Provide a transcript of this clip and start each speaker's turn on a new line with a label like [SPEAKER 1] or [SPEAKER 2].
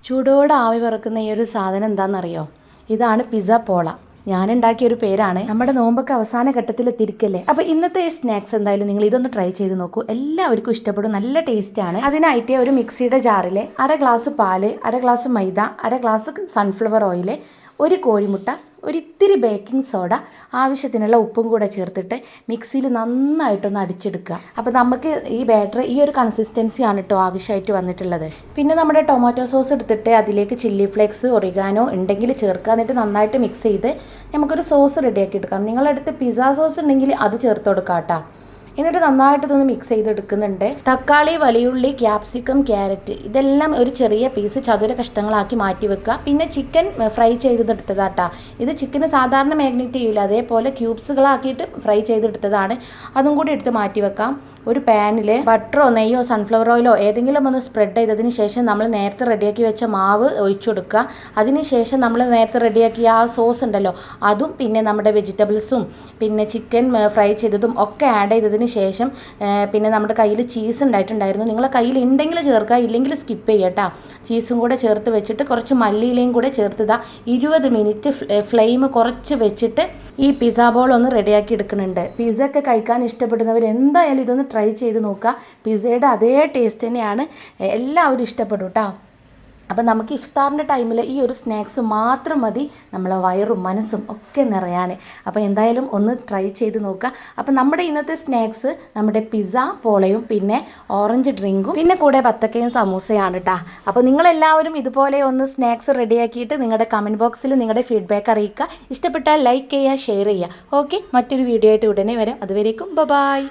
[SPEAKER 1] ചൂടോടെ ആവി പറക്കുന്ന ഈ ഒരു സാധനം എന്താണെന്നറിയോ? ഇതാണ് പിസ്സ പോള. ഞാനുണ്ടാക്കിയൊരു പേരാണ്. നമ്മുടെ നോമ്പൊക്കെ അവസാന ഘട്ടത്തിൽ എത്തിയിരിക്കല്ലേ. അപ്പോൾ ഇന്നത്തെ സ്നാക്സ് എന്തായാലും നിങ്ങൾ ഇതൊന്ന് ട്രൈ ചെയ്ത് നോക്കൂ. എല്ലാവർക്കും ഇഷ്ടപ്പെടും, നല്ല ടേസ്റ്റാണ്. അതിനായിട്ട് ഒരു മിക്സിയുടെ ജാറിൽ 1/2 ഗ്ലാസ് പാല്, 1/2 ഗ്ലാസ് മൈദ, 1/2 ഗ്ലാസ് സൺഫ്ലവർ ഓയിൽ, ഒരു കോഴിമുട്ട, ഒരിത്തിരി ബേക്കിംഗ് സോഡ, ആവശ്യത്തിനുള്ള ഉപ്പും കൂടെ ചേർത്തിട്ട് മിക്സിയിൽ നന്നായിട്ടൊന്ന് അടിച്ചെടുക്കുക. അപ്പോൾ നമുക്ക് ഈ ബാറ്റർ ഈ ഒരു കൺസിസ്റ്റൻസിയാണ് കേട്ടോ ആവശ്യമായിട്ട് വന്നിട്ടുള്ളത്. പിന്നെ നമ്മുടെ ടൊമാറ്റോ സോസ് എടുത്തിട്ട് അതിലേക്ക് ചില്ലി ഫ്ലേക്സ്, ഒറിഗാനോ ഉണ്ടെങ്കിൽ ചേർക്കുക. എന്നിട്ട് നന്നായിട്ട് മിക്സ് ചെയ്ത് നമുക്കൊരു സോസ് റെഡിയാക്കി എടുക്കാം. നിങ്ങളടുത്ത് പിസ്സ സോസ് ഉണ്ടെങ്കിൽ അത് ചേർത്ത് കൊടുക്കാം കേട്ടോ. എന്നിട്ട് നന്നായിട്ട് ഇതൊന്ന് മിക്സ് ചെയ്തെടുക്കുന്നുണ്ട്. തക്കാളി, വലിയുള്ളി, ക്യാപ്സിക്കം, ക്യാരറ്റ് ഇതെല്ലാം ഒരു ചെറിയ പീസ് ചതുര കഷ്ണങ്ങളാക്കി മാറ്റി വെക്കുക. പിന്നെ ചിക്കൻ ഫ്രൈ ചെയ്തെടുത്തതാട്ടാ. ഇത് ചിക്കന് സാധാരണ മാഗ്നേറ്റ് ചെയ്യില്ല, അതേപോലെ ക്യൂബ്സുകളാക്കിയിട്ട് ഫ്രൈ ചെയ്തെടുത്തതാണ്. അതും കൂടി എടുത്ത് മാറ്റി വെക്കാം. ഒരു പാനിൽ ബട്ടറോ നെയ്യോ സൺഫ്ലവർ ഓയിലോ ഏതെങ്കിലും ഒന്ന് സ്പ്രെഡ് ചെയ്തതിന് ശേഷം നമ്മൾ നേരത്തെ റെഡിയാക്കി വെച്ച മാവ് ഒഴിച്ചു കൊടുക്കുക. അതിന് ശേഷം നമ്മൾ നേരത്തെ റെഡിയാക്കിയ ആ സോസ് ഉണ്ടല്ലോ, അതും പിന്നെ നമ്മുടെ വെജിറ്റബിൾസും പിന്നെ ചിക്കൻ ഫ്രൈ ചെയ്തതും ഒക്കെ ആഡ് ചെയ്തതിന് ശേഷം പിന്നെ നമ്മുടെ കയ്യിൽ ചീസ് ഉണ്ടായിട്ടുണ്ടായിരുന്നു. നിങ്ങളെ കയ്യിൽ ഉണ്ടെങ്കിൽ ചേർക്കുക, ഇല്ലെങ്കിൽ സ്കിപ്പ് ചെയ്യട്ടോ. ചീസും കൂടെ ചേർത്ത് വെച്ചിട്ട് കുറച്ച് മല്ലിയിലയും കൂടെ ചേർത്തതാ 20 മിനിറ്റ് ഫ്ലെയിം കുറച്ച് വെച്ചിട്ട് ഈ പിസ്സ ബോൾ ഒന്ന് റെഡിയാക്കി എടുക്കുന്നുണ്ട്. പിസ്സ ഒക്കെ കഴിക്കാൻ ഇഷ്ടപ്പെടുന്നവർ എന്തായാലും ഇതൊന്ന് ട്രൈ ചെയ്ത് നോക്കുക. പിസ്സയുടെ അതേ ടേസ്റ്റ് തന്നെയാണ്, എല്ലാവരും ഇഷ്ടപ്പെടും കേട്ടോ. അപ്പോൾ നമുക്ക് ഇഫ്താറിൻ്റെ ടൈമിൽ ഈ ഒരു സ്നാക്സ് മാത്രം മതി നമ്മളെ വയറും മനസ്സും ഒക്കെ നിറയാൻ. അപ്പോൾ എന്തായാലും ഒന്ന് ട്രൈ ചെയ്ത് നോക്കുക. അപ്പോൾ നമ്മുടെ ഇന്നത്തെ സ്നാക്സ് നമ്മുടെ പിസ്സ പോളയും പിന്നെ ഓറഞ്ച് ഡ്രിങ്കും പിന്നെ കൂടെ ബത്തക്കയും സമൂസയാണ് കേട്ടോ. അപ്പോൾ നിങ്ങളെല്ലാവരും ഇതുപോലെ ഒന്ന് സ്നാക്സ് റെഡിയാക്കിയിട്ട് നിങ്ങളുടെ കമൻറ്റ് ബോക്സിൽ നിങ്ങളുടെ ഫീഡ്ബാക്ക് അറിയിക്കുക. ഇഷ്ടപ്പെട്ടാൽ ലൈക്ക് ചെയ്യുക, ഷെയർ ചെയ്യുക. ഓക്കെ, മറ്റൊരു വീഡിയോ ആയിട്ട് ഉടനെ വരാം. അതുവരേക്കും ബൈ.